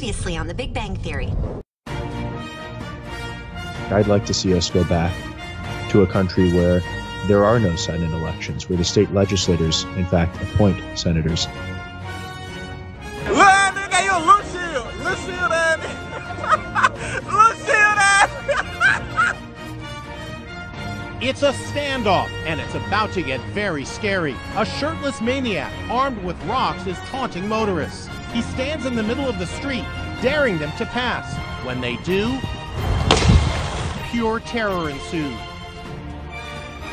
Previously on The Big Bang Theory. I'd like to see us go back to a country where there are no Senate elections, where the state legislators, in fact, appoint senators. It's a standoff, and it's about to get very scary. A shirtless maniac armed with rocks is taunting motorists. He stands in the middle of the street, daring them to pass. When they do, pure terror ensued.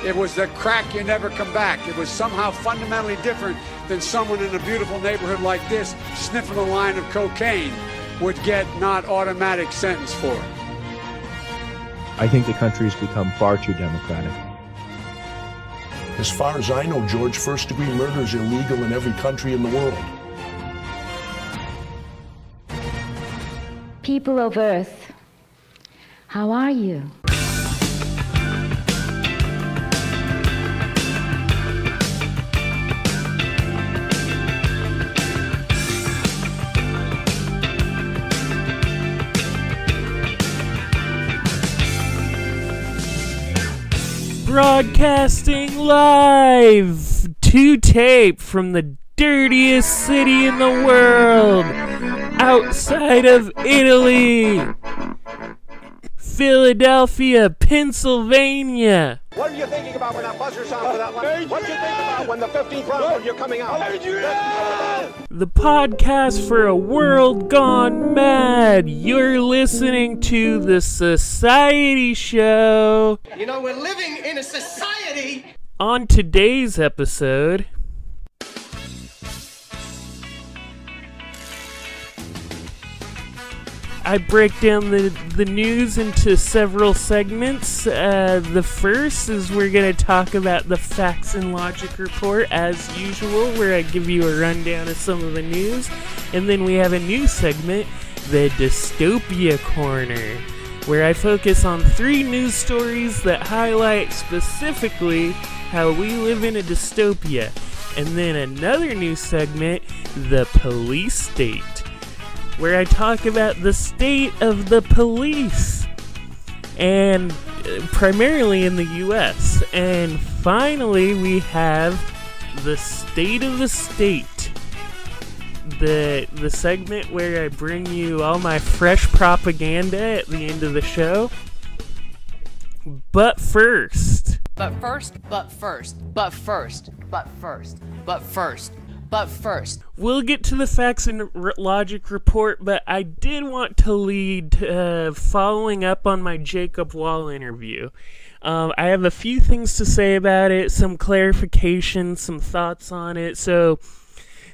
It was the crack you never come back. It was somehow fundamentally different than someone in a beautiful neighborhood like this sniffing a line of cocaine would get not automatic sentence for. I think the country's become far too democratic. As far as I know, George, first-degree murder is illegal in every country in the world. People of Earth, how are you? Broadcasting live to tape from the dirtiest city in the world, outside of Italy, Philadelphia, Pennsylvania. What are you thinking about when that buzzer sounds for that line? What you think about when the 15th round when you're coming out? The podcast for a world gone mad. You're listening to The Society Show. You know, we're living in a society. On today's episode, I break down the news into several segments. The first is we're going to talk about the Facts and Logic Report, as usual, where I give you a rundown of some of the news. And then we have a new segment, the Dystopia Corner, where I focus on 3 news stories that highlight specifically how we live in a dystopia. And then another news segment, the Police State, where I talk about the state of the police, and primarily in the U.S. And finally, we have the State of the State, the segment where I bring you all my fresh propaganda at the end of the show. But first, we'll get to the Facts and Logic Report, but I did want to lead following up on my Jacob Wohl interview. I have a few things to say about it, some clarification, some thoughts on it, so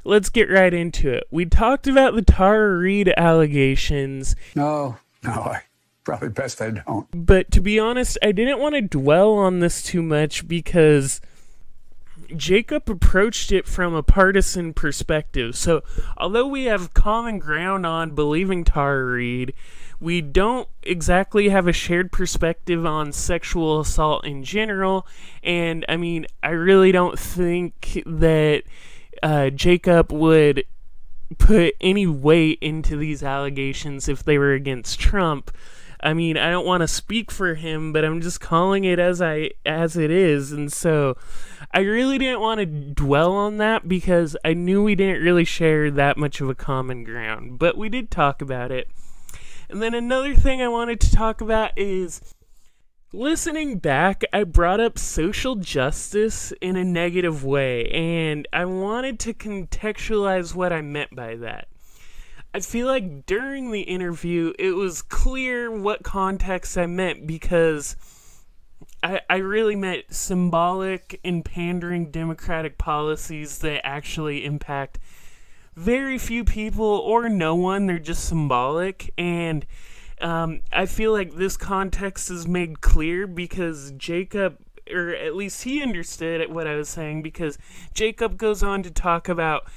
let's get right into it. We talked about the Tara Reade allegations. No, probably best I don't. But to be honest, I didn't want to dwell on this too much because Jacob approached it from a partisan perspective. So, although we have common ground on believing Tara Reade, we don't exactly have a shared perspective on sexual assault in general. And, I mean, I really don't think that Jacob would put any weight into these allegations if they were against Trump. I mean, I don't want to speak for him, but I'm just calling it as it is, and so I really didn't want to dwell on that because I knew we didn't really share that much of a common ground, but we did talk about it. And then another thing I wanted to talk about is, listening back, I brought up social justice in a negative way, and I wanted to contextualize what I meant by that. I feel like during the interview, it was clear what context I meant because I really meant symbolic and pandering democratic policies that actually impact very few people or no one. They're just symbolic. And I feel like this context is made clear because Jacob, or at least he understood what I was saying, because Jacob goes on to talk about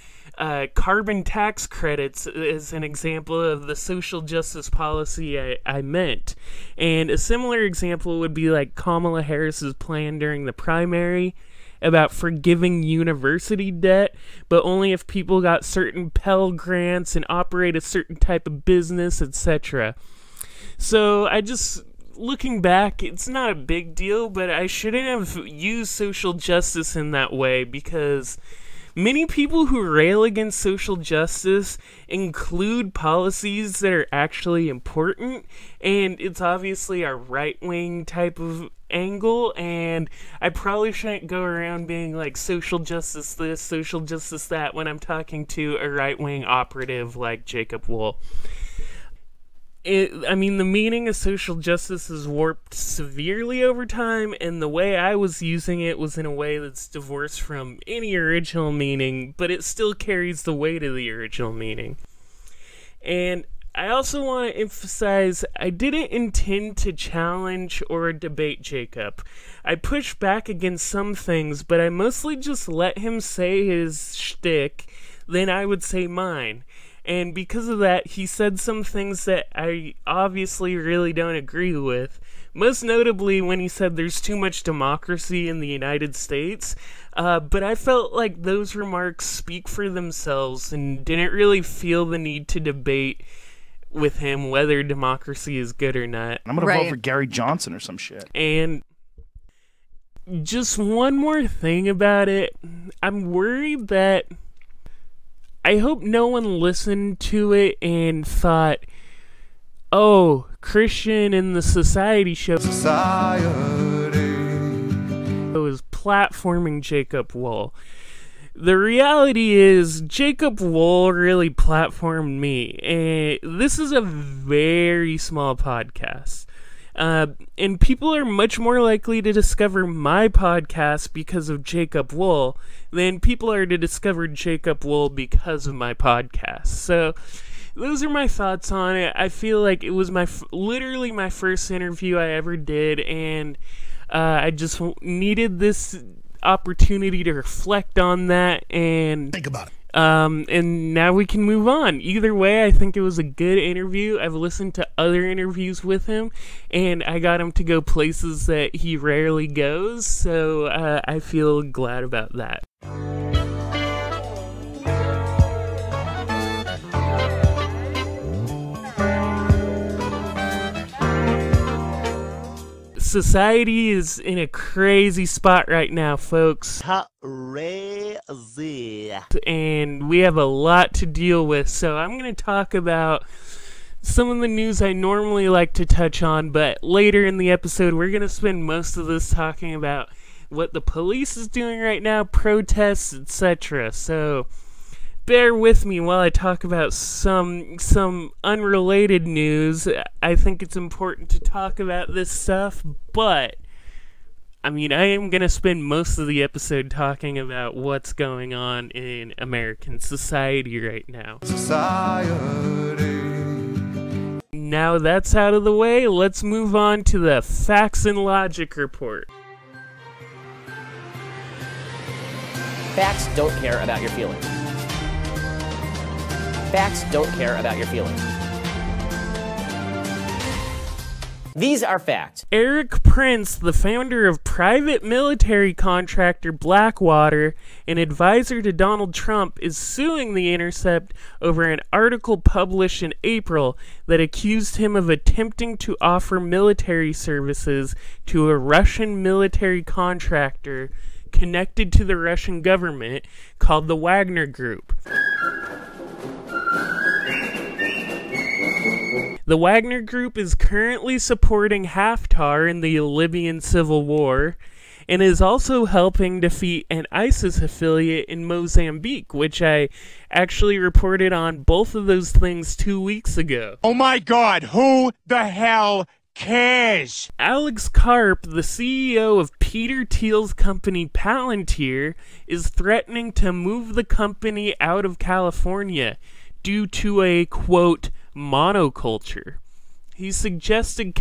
carbon tax credits as an example of the social justice policy I meant. And a similar example would be like Kamala Harris's plan during the primary about forgiving university debt, but only if people got certain Pell Grants and operate a certain type of business, etc. So looking back, it's not a big deal, but I shouldn't have used social justice in that way, because many people who rail against social justice include policies that are actually important, and it's obviously a right-wing type of angle, and I probably shouldn't go around being like social justice this, social justice that when I'm talking to a right-wing operative like Jacob Wohl. The meaning of social justice is warped severely over time, and the way I was using it was in a way that's divorced from any original meaning, but it still carries the weight of the original meaning. And I also want to emphasize, I didn't intend to challenge or debate Jacob. I pushed back against some things, but I mostly just let him say his shtick, then I would say mine. And because of that, he said some things that I obviously really don't agree with. Most notably when he said there's too much democracy in the United States. But I felt like those remarks speak for themselves and didn't really feel the need to debate with him whether democracy is good or not. I'm going to vote for Gary Johnson or some shit. And just one more thing about it. I'm worried that I hope no one listened to it and thought, oh, Christian in the Society show was platforming Jacob Wohl. The reality is, Jacob Wohl really platformed me, and this is a very small podcast. And people are much more likely to discover my podcast because of Jacob Wohl than people are to discover Jacob Wohl because of my podcast. So those are my thoughts on it. I feel like it was literally my first interview I ever did, and I just needed this opportunity to reflect on that and think about it. And now we can move on. Either way, I think it was a good interview. I've listened to other interviews with him, and I got him to go places that he rarely goes, so I feel glad about that. Society is in a crazy spot right now, folks. Crazy. And we have a lot to deal with, so I'm going to talk about some of the news I normally like to touch on, but later in the episode, we're going to spend most of this talking about what the police is doing right now, protests, etc. So bear with me while I talk about some unrelated news. I think it's important to talk about this stuff, but I am going to spend most of the episode talking about what's going on in American society right now. Now that's out of the way, let's move on to the Facts and Logic report. Facts don't care about your feelings. Facts don't care about your feelings. These are facts. Erik Prince, the founder of private military contractor Blackwater and advisor to Donald Trump, is suing The Intercept over an article published in April that accused him of attempting to offer military services to a Russian military contractor connected to the Russian government called the Wagner Group. The Wagner Group is currently supporting Haftar in the Libyan civil war and is also helping defeat an ISIS affiliate in Mozambique, which I actually reported on both of those things 2 weeks ago. Oh my God, who the hell cares? Alex Karp, the CEO of Peter Thiel's company Palantir, is threatening to move the company out of California due to a, quote, monoculture. He suggested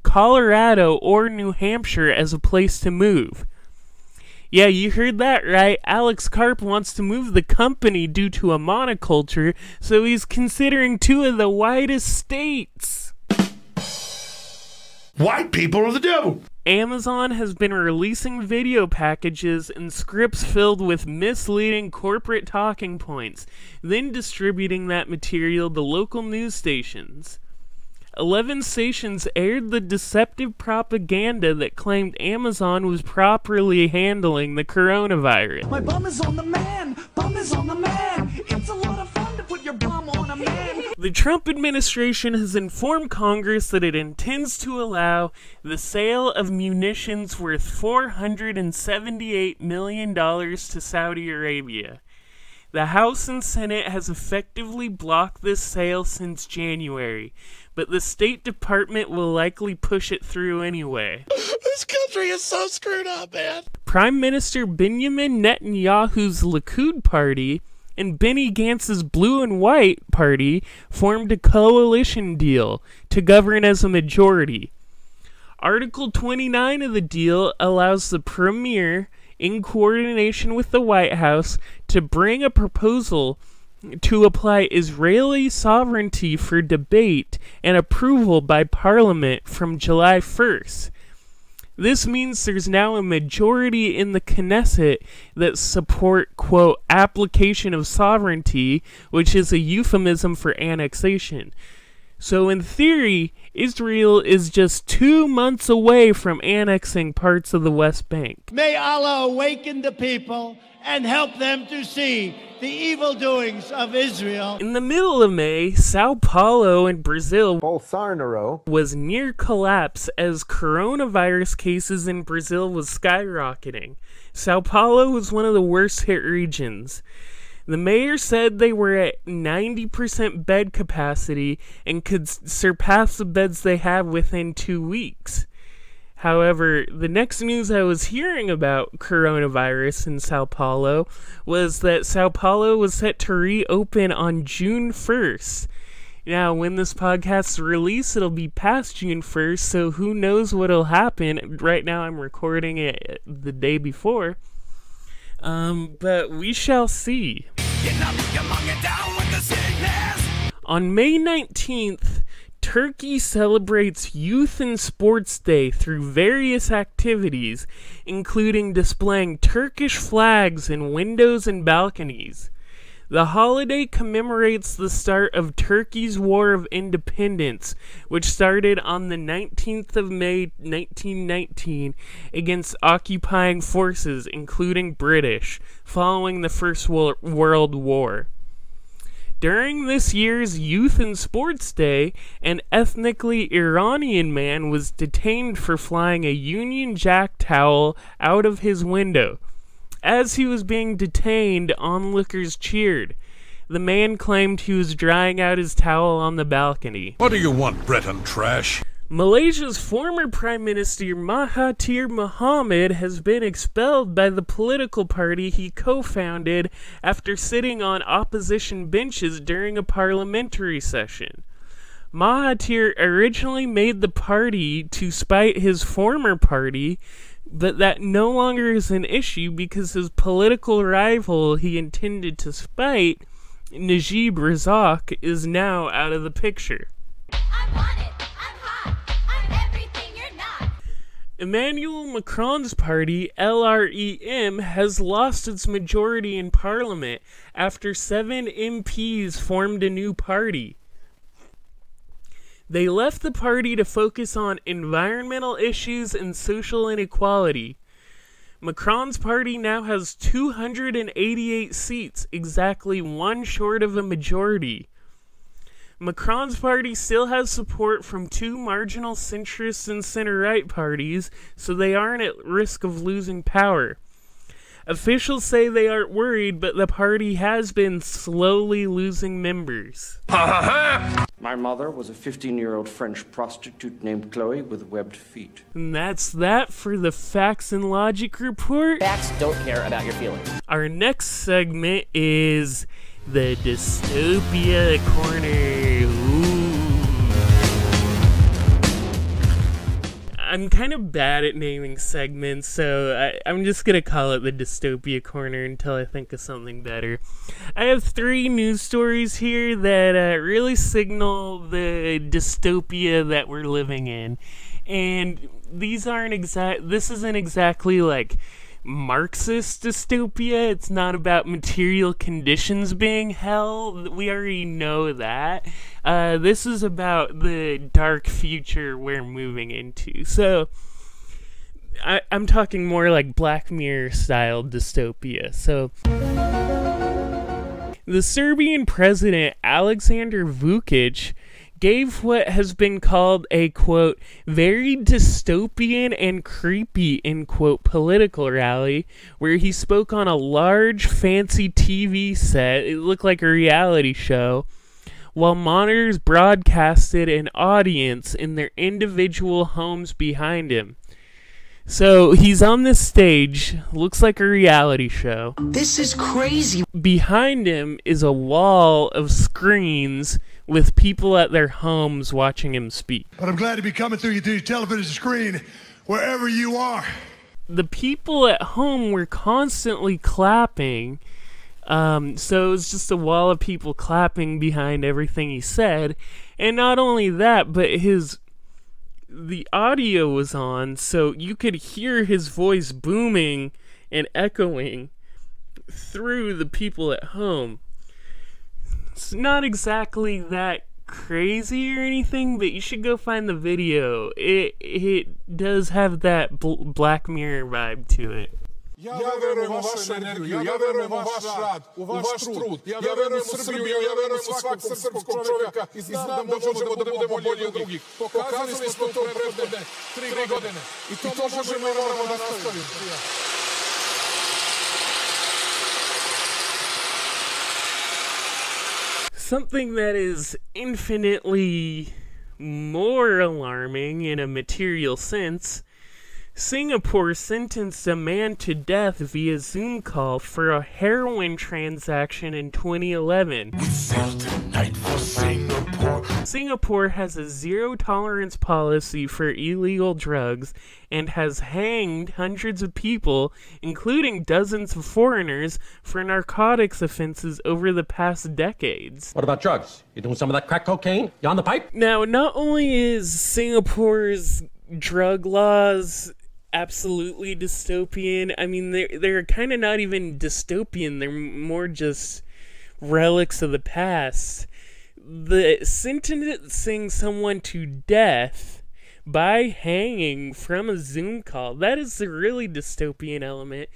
Colorado or New Hampshire as a place to move. Yeah, you heard that right. Alex Karp wants to move the company due to a monoculture, so he's considering two of the widest states. White people are the devil. Amazon has been releasing video packages and scripts filled with misleading corporate talking points, then distributing that material to local news stations. 11 stations aired the deceptive propaganda that claimed Amazon was properly handling the coronavirus. My bum is on the man! Bum is on the man! It's a lot of fun to put your bum on a man! The Trump administration has informed Congress that it intends to allow the sale of munitions worth $478 million to Saudi Arabia. The House and Senate has effectively blocked this sale since January, but the State Department will likely push it through anyway. This country is so screwed up, man. Prime Minister Benjamin Netanyahu's Likud party and Benny Gantz's Blue and White party formed a coalition deal to govern as a majority. Article 29 of the deal allows the premier, in coordination with the White House, to bring a proposal to apply Israeli sovereignty for debate and approval by Parliament from July 1st. This means there's now a majority in the Knesset that support, quote, application of sovereignty, which is a euphemism for annexation. So in theory, Israel is just 2 months away from annexing parts of the West Bank. May Allah awaken the people and help them to see the evil doings of Israel. In the middle of May, Sao Paulo in Brazil was near collapse as coronavirus cases in Brazil was skyrocketing. Sao Paulo was one of the worst hit regions. The mayor said they were at 90% bed capacity and could surpass the beds they have within 2 weeks. However, the next news I was hearing about coronavirus in Sao Paulo was that Sao Paulo was set to reopen on June 1st. Now, when this podcast is released, it'll be past June 1st, so who knows what'll happen. Right now, I'm recording it the day before. But we shall see. On May 19th, Turkey celebrates Youth and Sports Day through various activities, including displaying Turkish flags in windows and balconies. The holiday commemorates the start of Turkey's War of Independence, which started on the 19th of May 1919 against occupying forces, including British, following the First World War. During this year's Youth and Sports Day, an ethnically Iranian man was detained for flying a Union Jack towel out of his window. As he was being detained, onlookers cheered. The man claimed he was drying out his towel on the balcony. What do you want, Breton trash? Malaysia's former Prime Minister Mahathir Mohamad has been expelled by the political party he co-founded after sitting on opposition benches during a parliamentary session. Mahathir originally made the party to spite his former party, but that no longer is an issue because his political rival he intended to spite, Najib Razak, is now out of the picture. I'm on it. I'm hot. I'm everything you're not. Emmanuel Macron's party, LREM, has lost its majority in parliament after 7 MPs formed a new party. They left the party to focus on environmental issues and social inequality. Macron's party now has 288 seats, exactly 1 short of a majority. Macron's party still has support from 2 marginal centrist and center-right parties, so they aren't at risk of losing power. Officials say they aren't worried, but the party has been slowly losing members. My mother was a 15-year-old French prostitute named Chloe with webbed feet. And that's that for the Facts and Logic Report. Facts don't care about your feelings. Our next segment is the Dystopia Corner. Ooh. I'm kind of bad at naming segments, so I'm just going to call it the Dystopia Corner until I think of something better. I have 3 news stories here that really signal the dystopia that we're living in. And these aren't this isn't exactly like Marxist dystopia. It's not about material conditions being hell. We already know that. This is about the dark future we're moving into. So I'm talking more like Black Mirror style dystopia. So the Serbian president Aleksandar Vučić gave what has been called a, quote, very dystopian and creepy, end quote, political rally, where he spoke on a large, fancy TV set, it looked like a reality show, while monitors broadcasted an audience in their individual homes behind him. So he's on this stage, looks like a reality show. This is crazy. Behind him is a wall of screens with people at their homes watching him speak. But I'm glad to be coming through your television screen wherever you are. The people at home were constantly clapping, so it was just a wall of people clapping behind everything he said. And not only that, but the audio was on, so you could hear his voice booming and echoing through the people at home. It's not exactly that crazy or anything, but you should go find the video. It does have that Black Mirror vibe to it. Ja verujem u vašu energiju, ja verujem u vaš rad, u vaš trud, ja verujem u Srbiju, ja verujem u svakog srpskog čovjeka i znam da možemo da budemo bolji od drugih. Pokazali smo to prethodne 3 godine i to možemo i moramo da nastavimo. Something that is infinitely more alarming in a material sense, Singapore sentenced a man to death via Zoom call for a heroin transaction in 2011. We sail tonight for Singapore. Singapore has a zero-tolerance policy for illegal drugs and has hanged hundreds of people, including dozens of foreigners, for narcotics offenses over the past decades. What about drugs? You doing some of that crack cocaine? You on the pipe? Now, not only is Singapore's drug laws absolutely dystopian, I mean, they're kind of not even dystopian, they're more just relics of the past. The sentencing someone to death by hanging from a Zoom call, that is the really dystopian element.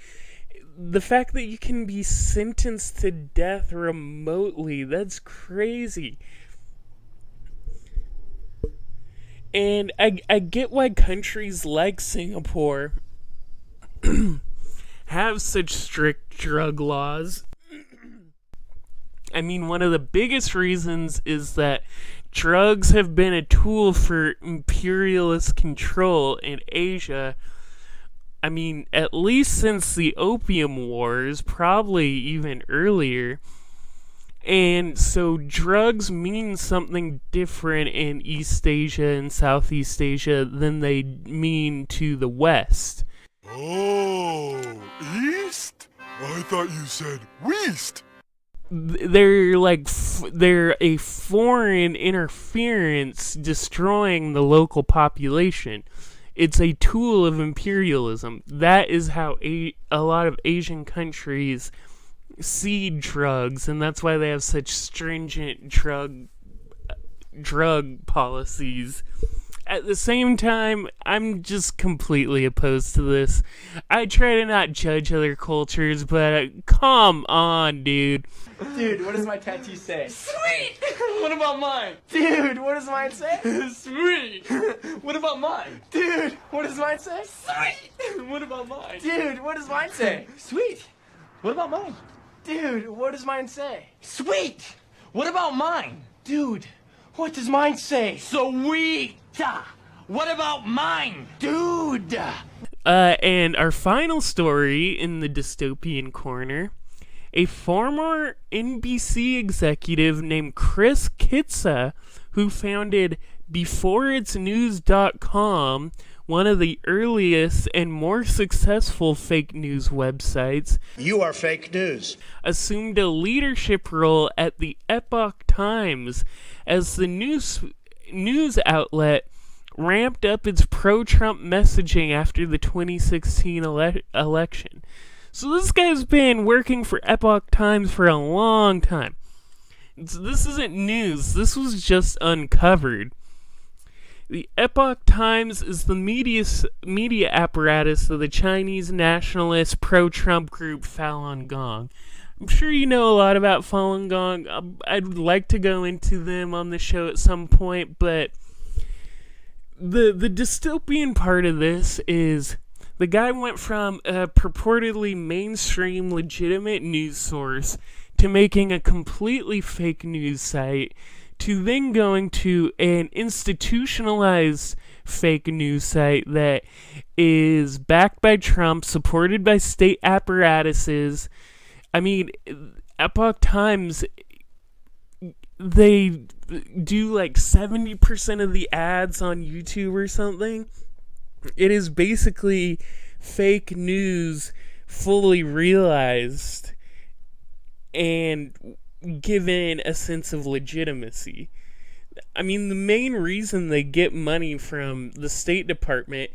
The fact that you can be sentenced to death remotely, that's crazy. And I get why countries like Singapore have such strict drug laws. I mean, one of the biggest reasons is that drugs have been a tool for imperialist control in Asia. I mean, at least since the Opium Wars, probably even earlier. And so drugs mean something different in East Asia and Southeast Asia than they mean to the West. Oh, East? I thought you said West. They're like, they're a foreign interference destroying the local population. It's a tool of imperialism. That is how a lot of Asian countries see drugs, and that's why they have such stringent drug policies. At the same time, I'm just completely opposed to this. I try to not judge other cultures, but come on, dude. Dude, what does my tattoo say? Sweet! What about mine? Dude, what does mine say? Sweet! What about mine? Dude, what does mine say? Sweet! What about mine? Dude, what does mine say? Sweet! What about mine? Dude, what does mine say? Sweet! What about mine? Dude, what does mine say? Sweet! What about mine? Dude! And our final story in the dystopian corner, a former NBC executive named Chris Kitsa, who founded BeforeIt'sNews.com, one of the earliest and more successful fake news websites. You are fake news. Assumed a leadership role at the Epoch Times as the news outlet ramped up its pro-Trump messaging after the 2016 election. So this guy's been working for Epoch Times for a long time. So this isn't news. This was just uncovered. The Epoch Times is the media apparatus of the Chinese nationalist pro-Trump group Falun Gong. I'm sure you know a lot about Falun Gong. I'd like to go into them on the show at some point, but the dystopian part of this is the guy went from a purportedly mainstream legitimate news source to making a completely fake news site, to then going to an institutionalized fake news site that is backed by Trump, supported by state apparatuses. I mean, Epoch Times, they do like 70% of the ads on YouTube or something. It is basically fake news fully realized and given a sense of legitimacy. I mean, the main reason they get money from the State Department,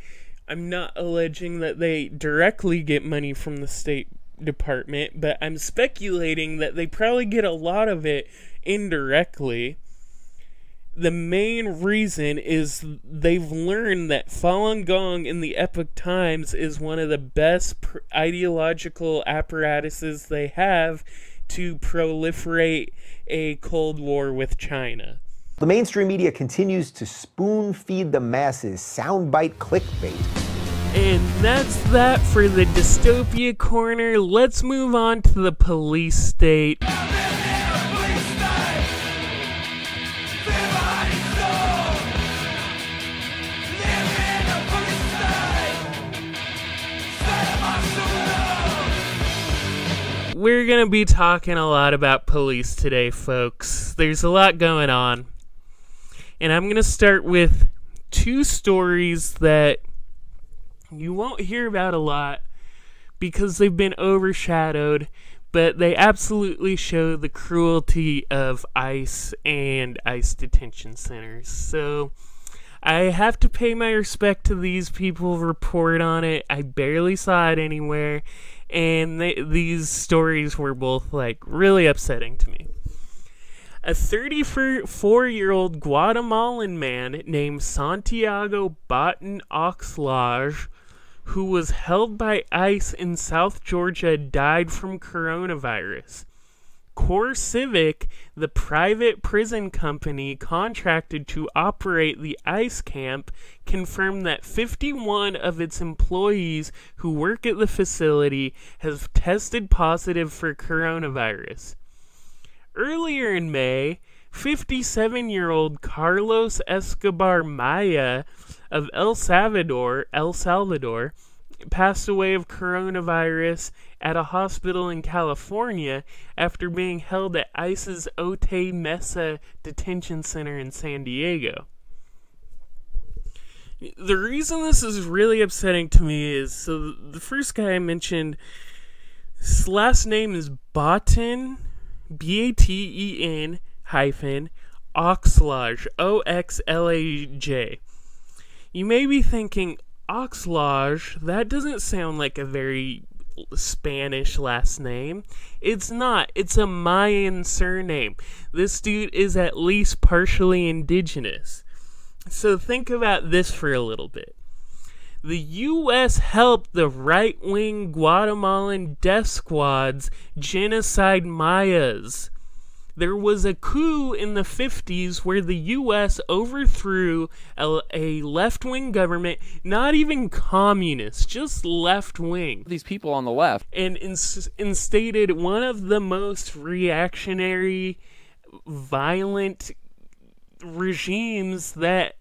I'm not alleging that they directly get money from the State Department, but I'm speculating that they probably get a lot of it indirectly. The main reason is they've learned that Falun Gong in the Epoch Times is one of the best ideological apparatuses they have to proliferate a Cold War with China. The mainstream media continues to spoon-feed the masses soundbite clickbait. And that's that for the Dystopia Corner. Let's move on to the police state. We're going to be talking a lot about police today, folks. There's a lot going on. And I'm going to start with two stories that you won't hear about a lot because they've been overshadowed, but they absolutely show the cruelty of ICE and ICE detention centers. So I have to pay my respect to these people who report on it. I barely saw it anywhere. And these stories were both, like, really upsetting to me. A 34-year-old Guatemalan man named Santiago Batten Oxlage, who was held by ICE in South Georgia, died from coronavirus. CoreCivic, the private prison company contracted to operate the ICE camp, confirmed that 51 of its employees who work at the facility have tested positive for coronavirus. Earlier in May, 57-year-old Carlos Escobar Maya of El Salvador, passed away of coronavirus at a hospital in California after being held at ICE's Otay Mesa detention center in San Diego. The reason this is really upsetting to me is, so the first guy I mentioned, his last name is Batten, Baten hyphen Oxlage, Oxlaj. You may be thinking, Oxlage, that doesn't sound like a very Spanish last name. It's not. It's a Mayan surname. This dude is at least partially indigenous. So think about this for a little bit. The U.S. helped the right-wing Guatemalan death squads genocide Mayas. There was a coup in the 50s where the U.S. overthrew a left-wing government, not even communist, just left-wing. These people on the left. And instated one of the most reactionary, violent regimes that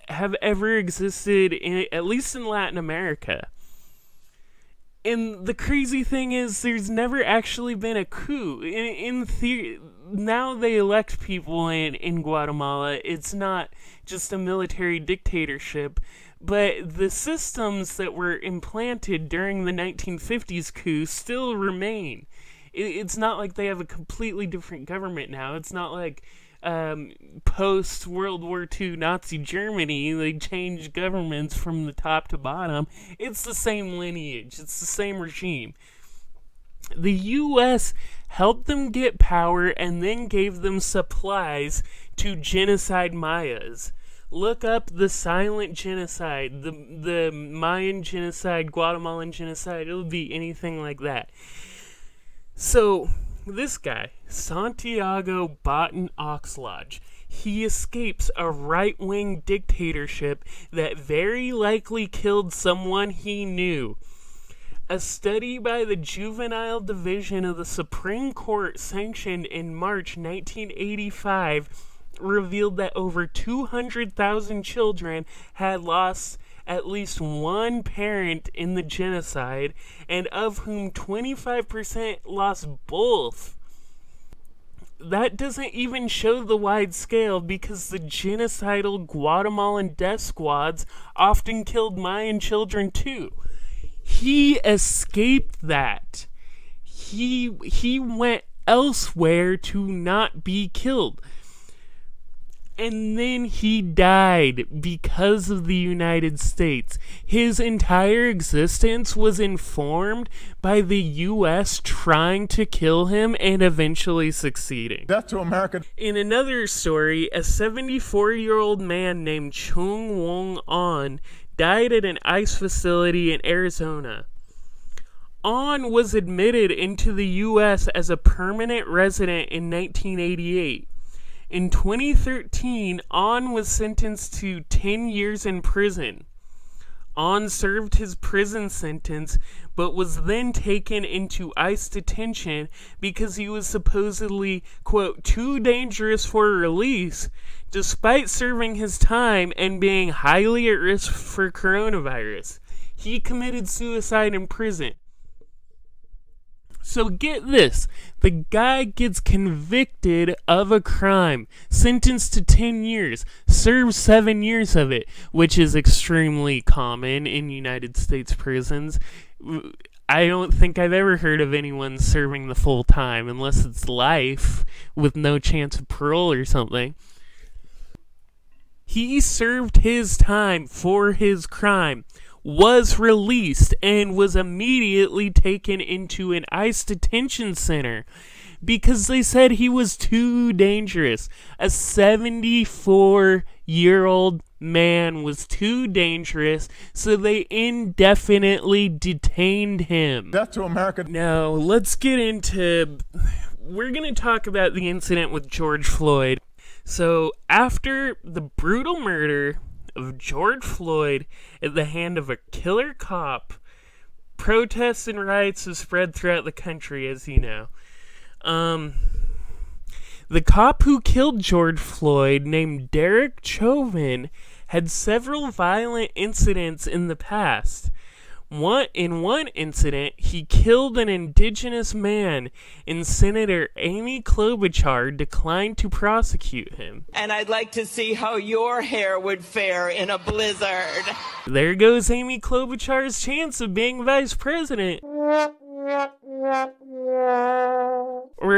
have ever existed, at least in Latin America. And the crazy thing is, there's never actually been a coup. In theory, now they elect people in Guatemala. It's not just a military dictatorship, but the systems that were implanted during the 1950s coup still remain. It's not like they have a completely different government now. It's not like post-World War II Nazi Germany, they changed governments from the top to bottom. It's the same lineage. It's the same regime. The U.S. helped them get power and then gave them supplies to genocide Mayas. Look up the silent genocide, the Mayan genocide, Guatemalan genocide. It'll be anything like that. So, this guy, Santiago Batten Oxlage, he escapes a right-wing dictatorship that very likely killed someone he knew. A study by the Juvenile Division of the Supreme Court sanctioned in March 1985 revealed that over 200,000 children had lost at least one parent in the genocide, and of whom 25% lost both. That doesn't even show the wide scale, because the genocidal Guatemalan death squads often killed Mayan children too. He escaped that. He went elsewhere to not be killed. And then he died because of the United States. His entire existence was informed by the U.S. trying to kill him and eventually succeeding. Death to America. In another story, a 74-year-old man named Chung Wong An died at an ICE facility in Arizona. An was admitted into the U.S. as a permanent resident in 1988. In 2013, An was sentenced to 10 years in prison. An served his prison sentence, but was then taken into ICE detention because he was supposedly, quote, too dangerous for release, despite serving his time and being highly at risk for coronavirus. He committed suicide in prison. So get this, the guy gets convicted of a crime, sentenced to 10 years, serves 7 years of it, which is extremely common in United States prisons. I don't think I've ever heard of anyone serving the full time, unless it's life, with no chance of parole or something. He served his time for his crime, was released, and was immediately taken into an ICE detention center because they said he was too dangerous. A 74-year-old man was too dangerous, so they indefinitely detained him. Death to America. Now, let's get into... We're going to talk about the incident with George Floyd. So, after the brutal murder of George Floyd at the hand of a killer cop, protests and riots have spread throughout the country, as you know. The cop who killed George Floyd, named Derek Chauvin, had several violent incidents in the past. In one incident, he killed an indigenous man, and Senator Amy Klobuchar declined to prosecute him. And I'd like to see how your hair would fare in a blizzard. There goes Amy Klobuchar's chance of being vice president. Or,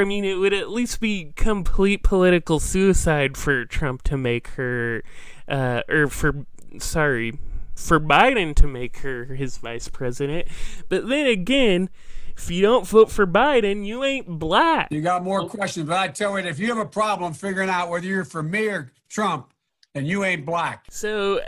I mean, it would at least be complete political suicide for Trump to make her, for Biden to make her his vice president. But then again, if you don't vote for Biden, you ain't black. You got more questions, but I tell you, if you have a problem figuring out whether you're for me or Trump, then you ain't black. So,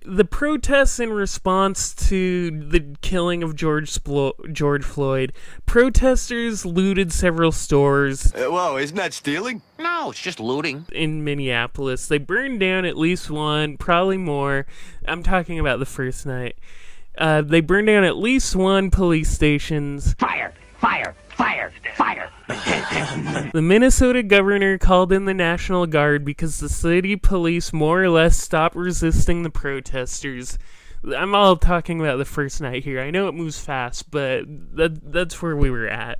the protests in response to the killing of George Floyd, protesters looted several stores. Whoa, isn't that stealing? No, it's just looting. In Minneapolis. They burned down at least one, probably more. I'm talking about the first night. They burned down at least one police stations. Fire! Fire! Fire! Fire! The Minnesota governor called in the National Guard because the city police more or less stopped resisting the protesters. I'm all talking about the first night here. I know it moves fast, but that's where we were at.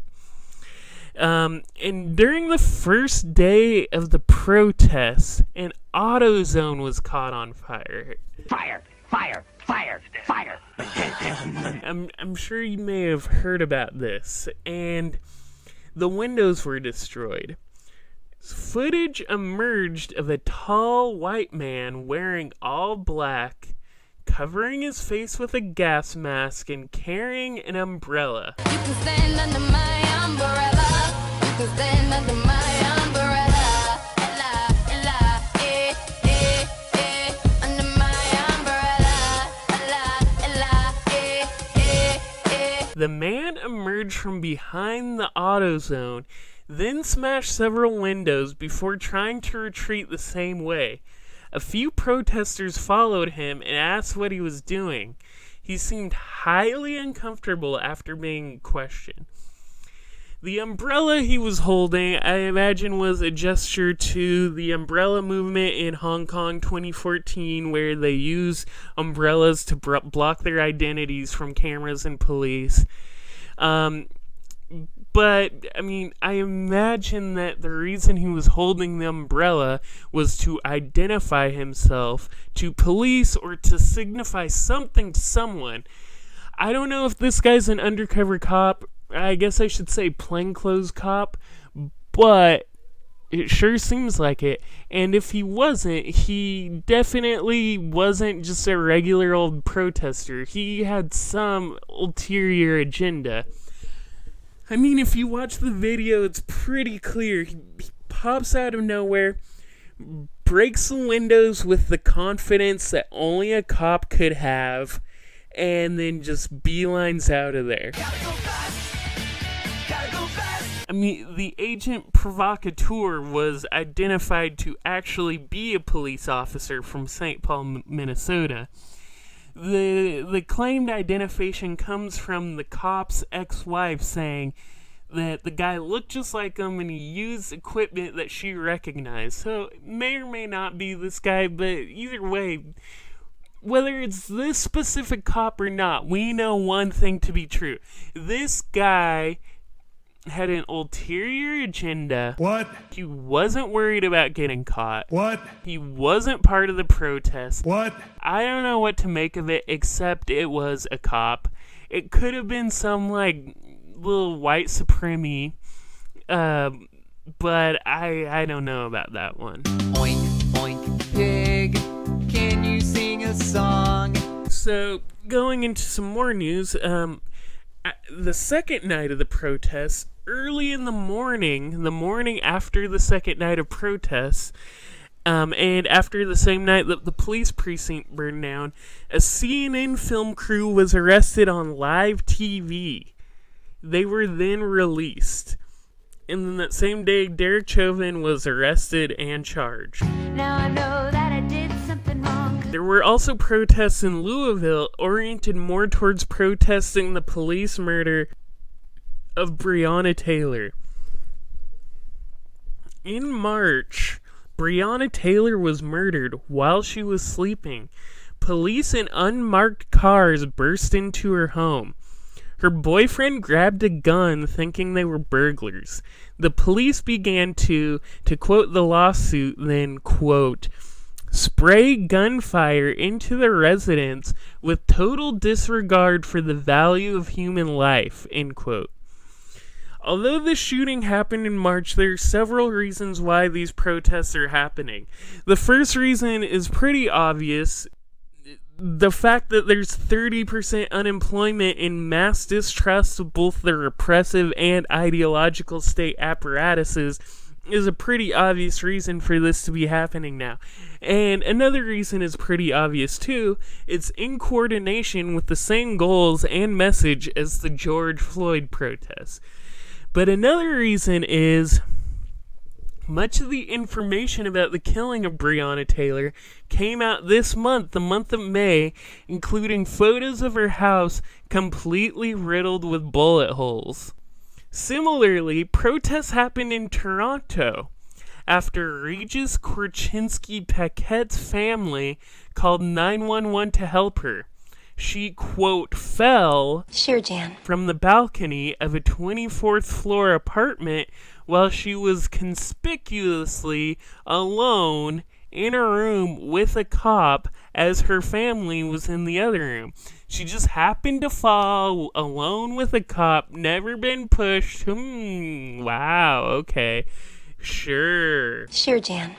And during the first day of the protest, an AutoZone was caught on fire. Fire! Fire! Fire! Fire! I'm sure you may have heard about this, and the windows were destroyed. Footage emerged of a tall white man wearing all black, covering his face with a gas mask and carrying an umbrella. You can stand under my umbrella. You can stand under my umbrella. Ella, ella, under my umbrella. Ella, ella, The man emerged from behind the AutoZone, then smashed several windows before trying to retreat the same way. A few protesters followed him and asked what he was doing. He seemed highly uncomfortable after being questioned. The umbrella he was holding, I imagine, was a gesture to the umbrella movement in Hong Kong 2014, where they use umbrellas to block their identities from cameras and police. But, I mean, I imagine that the reason he was holding the umbrella was to identify himself to police or to signify something to someone. I don't know if this guy's an undercover cop. I guess I should say plainclothes cop. But it sure seems like it. And if he wasn't, he definitely wasn't just a regular old protester. He had some ulterior agenda. I mean, if you watch the video, it's pretty clear. He pops out of nowhere, breaks the windows with the confidence that only a cop could have, and then just beelines out of there. I mean, the agent provocateur was identified to actually be a police officer from St. Paul, Minnesota. The claimed identification comes from the cop's ex-wife saying that the guy looked just like him and he used equipment that she recognized. So it may or may not be this guy, but either way, whether it's this specific cop or not, we know one thing to be true. This guy had an ulterior agenda. What? He wasn't worried about getting caught. What? He wasn't part of the protest. What? I don't know what to make of it, except it was a cop. It could have been some, like, little white supreme, but I don't know about that one. Oink, oink, pig, can you sing a song? So, going into some more news, the second night of the protests, early in the morning after the second night of protests, and after the same night that the police precinct burned down, a CNN film crew was arrested on live TV. They were then released. And then that same day, Derek Chauvin was arrested and charged. Now I know that I did something wrong. There were also protests in Louisville oriented more towards protesting the police murder of Breonna Taylor. In March, Breonna Taylor was murdered while she was sleeping. Police in unmarked cars burst into her home. Her boyfriend grabbed a gun thinking they were burglars. The police began to quote the lawsuit, then, quote, spray gunfire into the residence with total disregard for the value of human life, end quote. Although the shooting happened in March, there are several reasons why these protests are happening. The first reason is pretty obvious. The fact that there's 30% unemployment and mass distrust of both the repressive and ideological state apparatuses is a pretty obvious reason for this to be happening now. And another reason is pretty obvious too. It's in coordination with the same goals and message as the George Floyd protests. But another reason is much of the information about the killing of Breonna Taylor came out this month, the month of May, including photos of her house completely riddled with bullet holes. Similarly, protests happened in Toronto after Regis Korchinski-Paquet's family called 911 to help her. She, quote, fell from the balcony of a 24th floor apartment while she was conspicuously alone in a room with a cop as her family was in the other room. She just happened to fall alone with a cop, never been pushed. Wow, okay. Sure. Sure, Jan.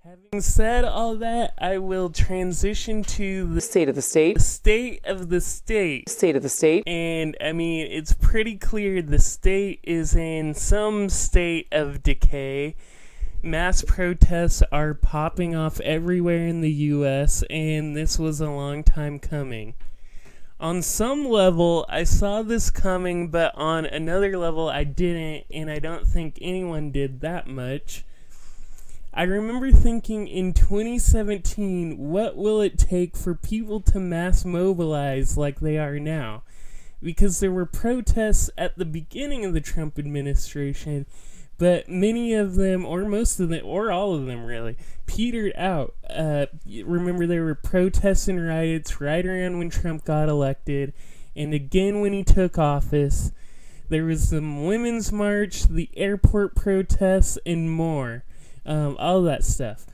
Having said all that, I will transition to the state of the state. The state of the state. State of the state. And, I mean, it's pretty clear the state is in some state of decay. Mass protests are popping off everywhere in the U.S., and this was a long time coming. On some level, I saw this coming, but on another level, I didn't, and I don't think anyone did that much. I remember thinking in 2017, what will it take for people to mass mobilize like they are now? Because there were protests at the beginning of the Trump administration, but many of them, or most of them, or all of them really, petered out. Remember, there were protests and riots right around when Trump got elected, and again when he took office. There was the Women's March, the airport protests, and more. All that stuff.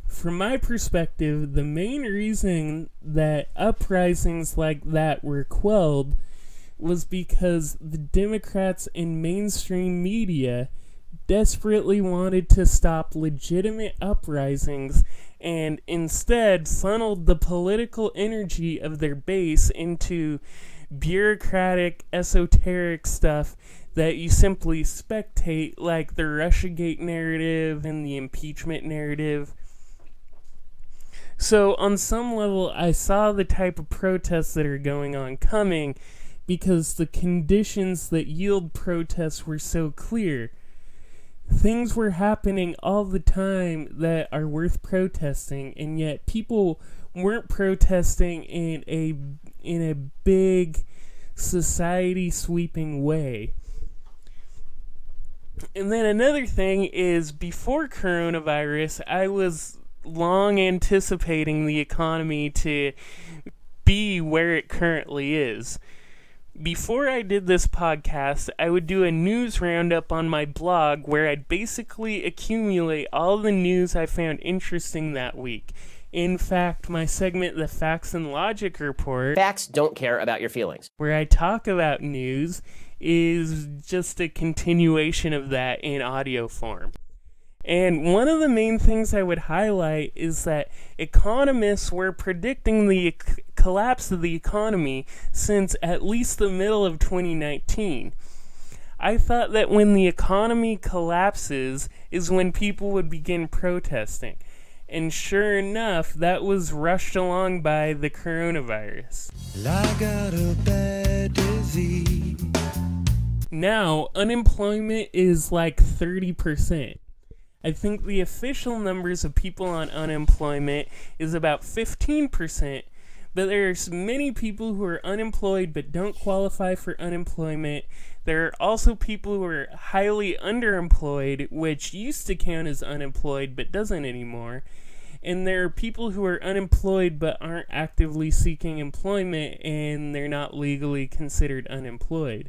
From my perspective, the main reason that uprisings like that were quelled was because the Democrats and mainstream media desperately wanted to stop legitimate uprisings and instead funneled the political energy of their base into bureaucratic, esoteric stuff that you simply spectate, like the Russiagate narrative and the impeachment narrative. So on some level, I saw the type of protests that are going on coming because the conditions that yield protests were so clear. Things were happening all the time that are worth protesting, and yet people weren't protesting in a big society-sweeping way. And then another thing is, before coronavirus, I was long anticipating the economy to be where it currently is. Before I did this podcast, I would do a news roundup on my blog where I'd basically accumulate all the news I found interesting that week. In fact, my segment, The Facts and Logic Report... Facts don't care about your feelings. ...where I talk about news is just a continuation of that in audio form. And one of the main things I would highlight is that economists were predicting the collapse of the economy since at least the middle of 2019. I thought that when the economy collapses is when people would begin protesting. And sure enough, that was rushed along by the coronavirus. I got a bad disease. Now, unemployment is like 30%. I think the official numbers of people on unemployment is about 15%, but there's many people who are unemployed but don't qualify for unemployment. There are also people who are highly underemployed, which used to count as unemployed but doesn't anymore. And there are people who are unemployed but aren't actively seeking employment, and they're not legally considered unemployed.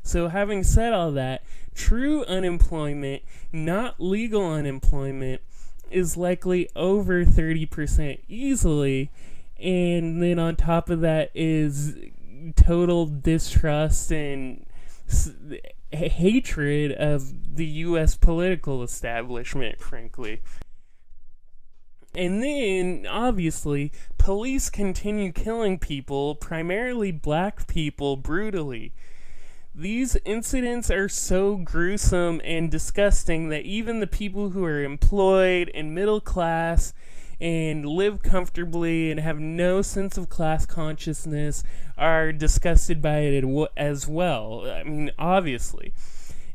So having said all that, true unemployment, not legal unemployment, is likely over 30% easily, and then on top of that is total distrust and hatred of the U.S. political establishment, frankly. And then, obviously, police continue killing people, primarily black people, brutally. These incidents are so gruesome and disgusting that even the people who are employed and middle class and live comfortably and have no sense of class consciousness are disgusted by it as well. I mean, obviously.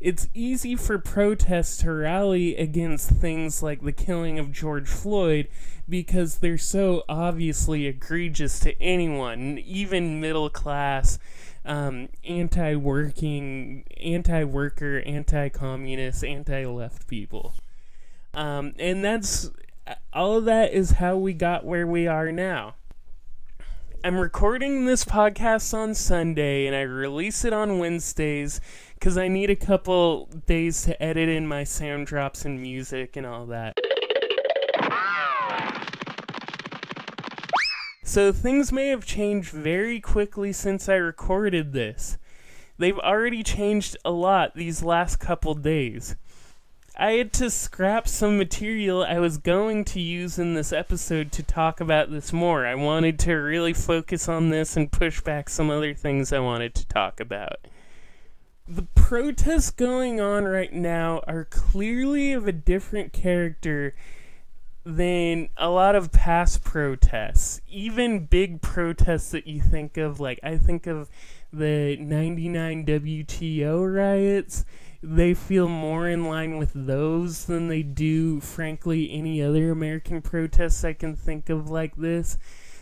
It's easy for protests to rally against things like the killing of George Floyd because they're so obviously egregious to anyone, even middle class, anti-working, anti-worker, anti-communist, anti-left people. And that's, all of that is how we got where we are now. I'm recording this podcast on Sunday and I release it on Wednesdays because I need a couple days to edit in my sound drops and music and all that. So things may have changed very quickly since I recorded this. They've already changed a lot these last couple days. I had to scrap some material I was going to use in this episode to talk about this more. I wanted to really focus on this and push back some other things I wanted to talk about. The protests going on right now are clearly of a different character than a lot of past protests. Even big protests that you think of, like I think of the 99 WTO riots, they feel more in line with those than they do, frankly, any other American protests I can think of like this.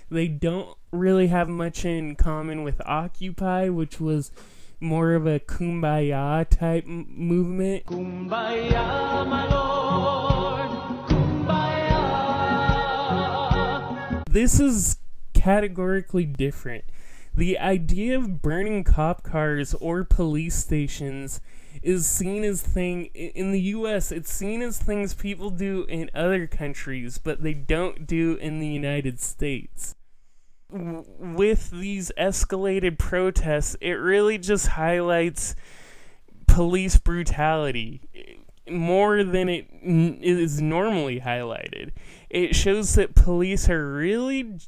They don't really have much in common with Occupy, which was more of a kumbaya type movement. Kumbaya, my lord, kumbaya. This is categorically different. The idea of burning cop cars or police stations is seen as in the US, it's seen as things people do in other countries, but they don't do in the United States. With these escalated protests, it really just highlights police brutality more than it is normally highlighted. It shows that police are really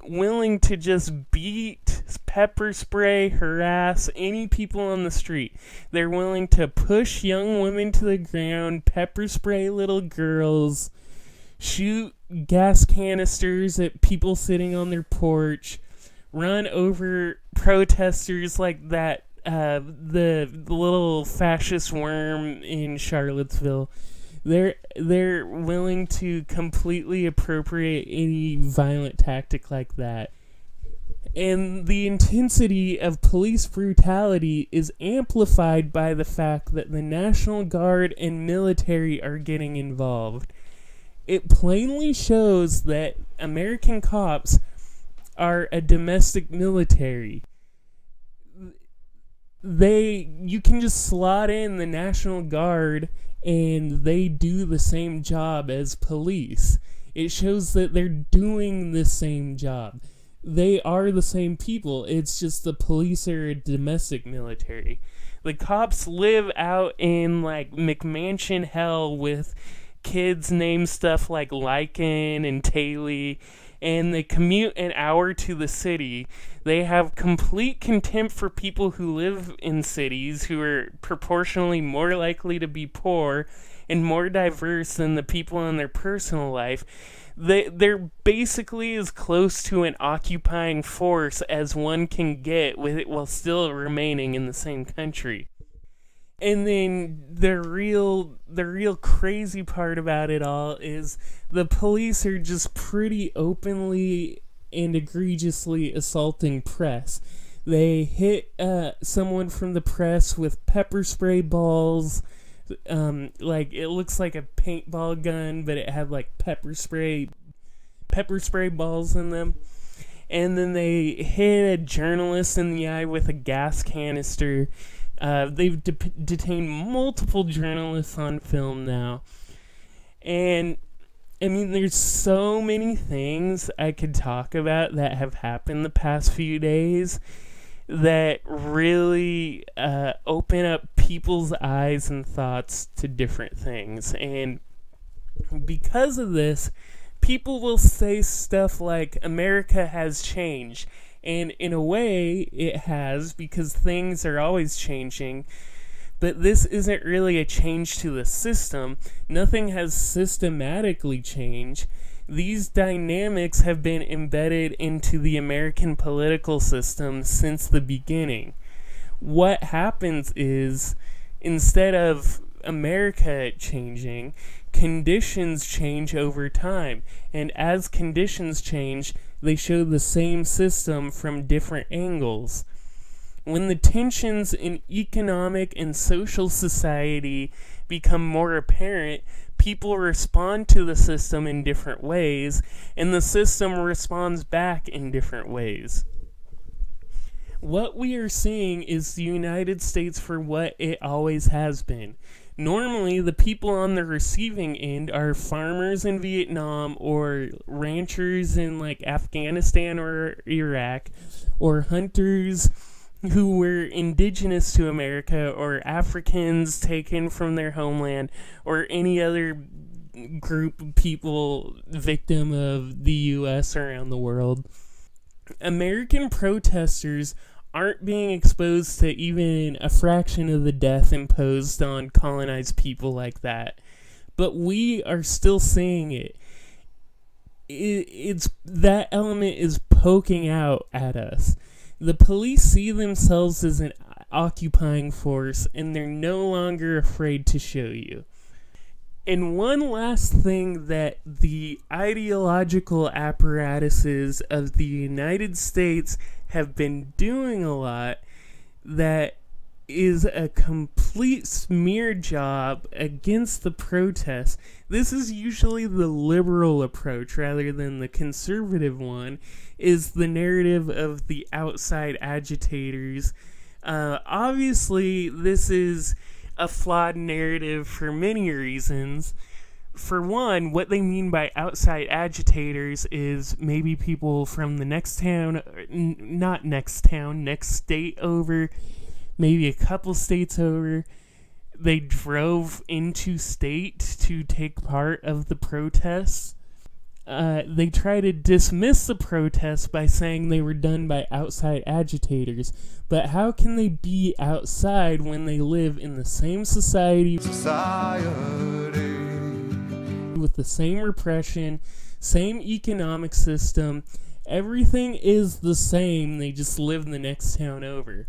willing to just beat, pepper spray, harass any people on the street. They're willing to push young women to the ground, pepper spray little girls, shoot gas canisters at people sitting on their porch, run over protesters like that, the little fascist worm in Charlottesville. They're willing to completely appropriate any violent tactic like that. And the intensity of police brutality is amplified by the fact that the National Guard and military are getting involved. It plainly shows that American cops are a domestic military. You can just slot in the National Guard and they do the same job as police. It shows that they're doing the same job. They are the same people. It's just the police are a domestic military. The cops live out in like McMansion hell with kids named stuff like Lycan and Taylor, and they commute an hour to the city. They have complete contempt for people who live in cities, who are proportionally more likely to be poor and more diverse than the people in their personal life. They're basically as close to an occupying force as one can get with it while still remaining in the same country. And then the real crazy part about it all is the police are just pretty openly and egregiously assaulting press. They hit someone from the press with pepper spray balls. Like it looks like a paintball gun, but it had like pepper spray balls in them. And then they hit a journalist in the eye with a gas canister. They've detained multiple journalists on film now. And, I mean, there's so many things I could talk about that have happened the past few days that really open up people's eyes and thoughts to different things. And because of this, people will say stuff like, America has changed. And in a way, it has, because things are always changing. But this isn't really a change to the system. Nothing has systematically changed. These dynamics have been embedded into the American political system since the beginning. What happens is, instead of America changing, conditions change over time. And as conditions change, they show the same system from different angles. When the tensions in economic and social society become more apparent, people respond to the system in different ways, and the system responds back in different ways. What we are seeing is the United States for what it always has been. Normally, the people on the receiving end are farmers in Vietnam or ranchers in like Afghanistan or Iraq, or hunters who were indigenous to America, or Africans taken from their homeland, or any other group of people victim of the U.S. around the world. American protesters aren't being exposed to even a fraction of the death imposed on colonized people like that. But we are still seeing it. It's that element is poking out at us. The police see themselves as an occupying force, and they're no longer afraid to show you. And one last thing that the ideological apparatuses of the United States have been doing a lot, that is a complete smear job against the protests. This is usually the liberal approach rather than the conservative one, is the narrative of the outside agitators. Obviously, this is a flawed narrative for many reasons. For one, what they mean by outside agitators is maybe people from the next town, not next town, next state over, maybe a couple states over. They drove into state to take part of the protests. They try to dismiss the protests by saying they were done by outside agitators. But how can they be outside when they live in the same society with the same repression, same economic system? Everything is the same, they just live in the next town over.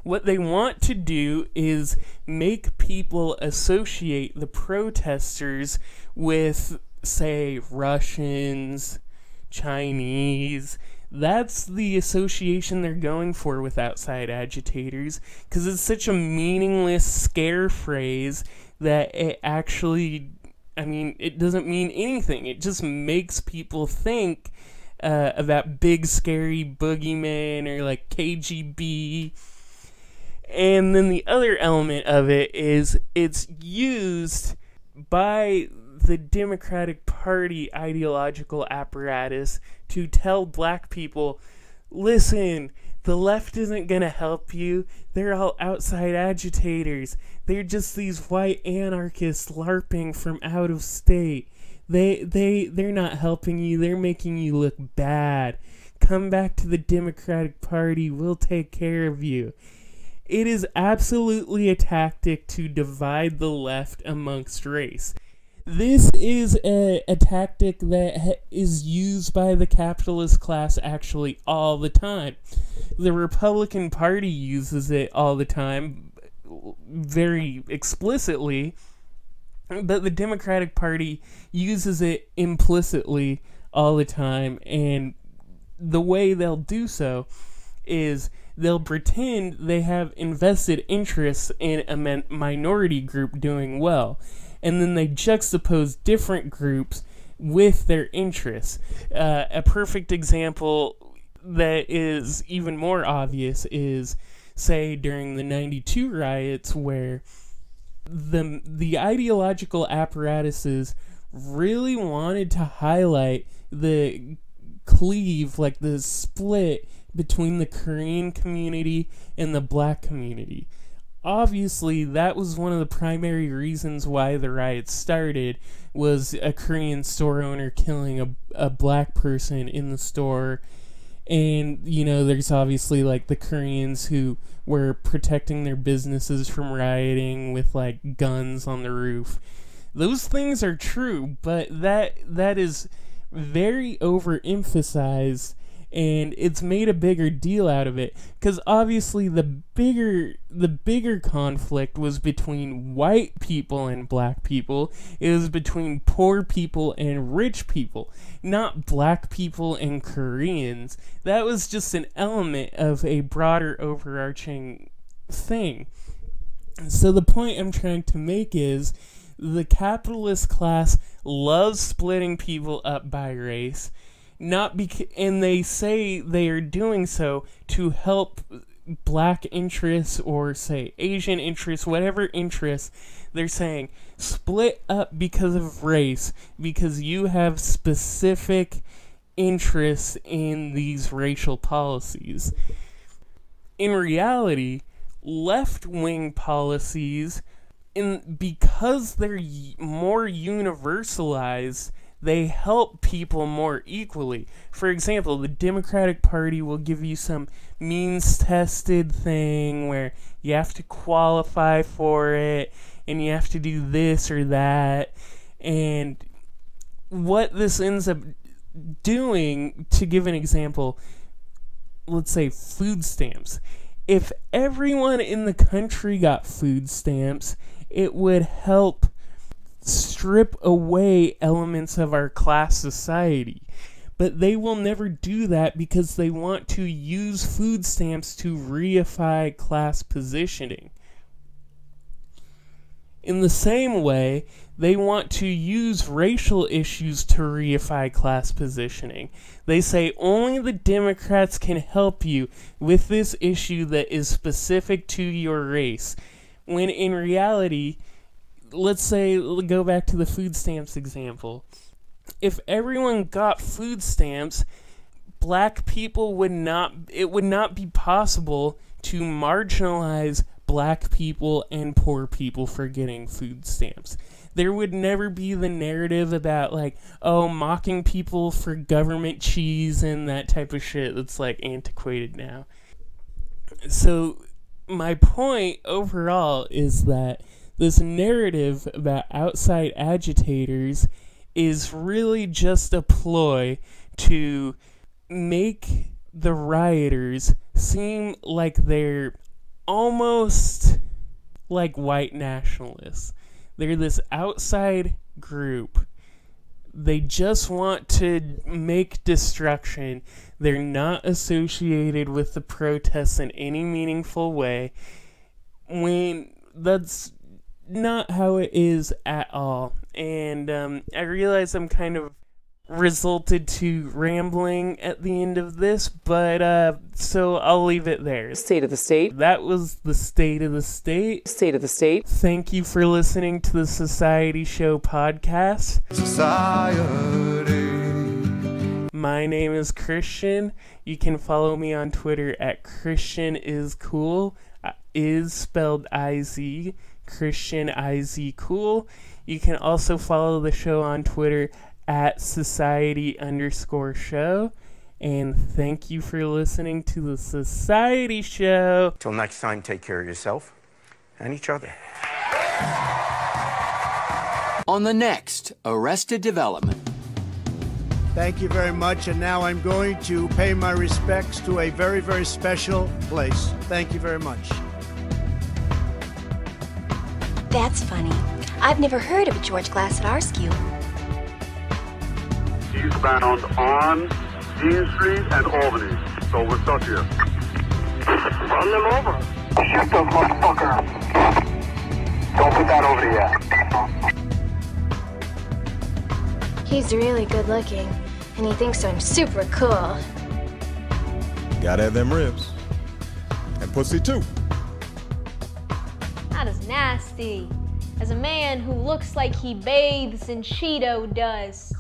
What they want to do is make people associate the protesters with, say, Russians, Chinese. That's the association they're going for with outside agitators, because it's such a meaningless scare phrase that it actually, it doesn't mean anything. It just makes people think about big scary boogeyman or like KGB. And then the other element of it is it's used by the Democratic Party ideological apparatus to tell black people, listen, the left isn't going to help you. They're all outside agitators. They're just these white anarchists LARPing from out of state. They're not helping you. They're making you look bad. Come back to the Democratic Party. We'll take care of you. It is absolutely a tactic to divide the left amongst race. This is a tactic that is used by the capitalist class actually all the time. The Republican Party uses it all the time, very explicitly, but the Democratic Party uses it implicitly all the time, and the way they'll do so is they'll pretend they have invested interests in a minority group doing well, and then they juxtapose different groups with their interests. A perfect example that is even more obvious is, say, during the 92 riots, where the ideological apparatuses really wanted to highlight the cleave, like the split between the Korean community and the black community. Obviously, that was one of the primary reasons why the riots started, was a Korean store owner killing a black person in the store. And, there's obviously, like, the Koreans who were protecting their businesses from rioting with, like, guns on the roof. Those things are true, but that is very overemphasized, and it's made a bigger deal out of it, because obviously the bigger conflict was between white people and black people. It was between poor people and rich people, not black people and Koreans. That was just an element of a broader overarching thing. So the point I'm trying to make is, the capitalist class loves splitting people up by race, and they say they are doing so to help black interests or, say, Asian interests, whatever interests, they're saying split up because of race, because you have specific interests in these racial policies. In reality, left-wing policies, because they're more universalized, they help people more equally. For example, the Democratic Party will give you some means-tested thing where you have to qualify for it, and you have to do this or that. And what this ends up doing, to give an example, let's say food stamps. If everyone in the country got food stamps, it would help strip away elements of our class society. But they will never do that because they want to use food stamps to reify class positioning. In the same way, they want to use racial issues to reify class positioning. They say only the Democrats can help you with this issue that is specific to your race. When in reality, let's say, go back to the food stamps example. If everyone got food stamps, black people it would not be possible to marginalize black people and poor people for getting food stamps. There would never be the narrative about, like, oh, mocking people for government cheese and that type of shit that's, like, antiquated now. So, my point overall is that this narrative about outside agitators is really just a ploy to make the rioters seem like they're almost like white nationalists. They're this outside group. They just want to make destruction. They're not associated with the protests in any meaningful way, when that's not how it is at all. And I realize I'm kind of resulted to rambling at the end of this, but so I'll leave it there. State of the state. That was the state of the state. State of the state. Thank you for listening to the Society Show podcast. Society. My name is Christian. You can follow me on Twitter at ChristianIsCool. Is spelled I-Z. Christian I-Z Cool. You can also follow the show on Twitter at Society_show. And thank you for listening to the Society Show. Till next time, take care of yourself and each other. On the next Arrested Development. Thank you very much. And now I'm going to pay my respects to a very, very special place. Thank you very much. That's funny. I've never heard of a George Glass at our school. Eastbound on Dean Street and Albany. So we're stuck here. Run them over. Shoot those motherfucker. Don't put that over yet. He's really good looking, and he thinks I'm super cool. Gotta have them ribs. And pussy too. That is nasty. As a man who looks like he bathes in Cheeto dust.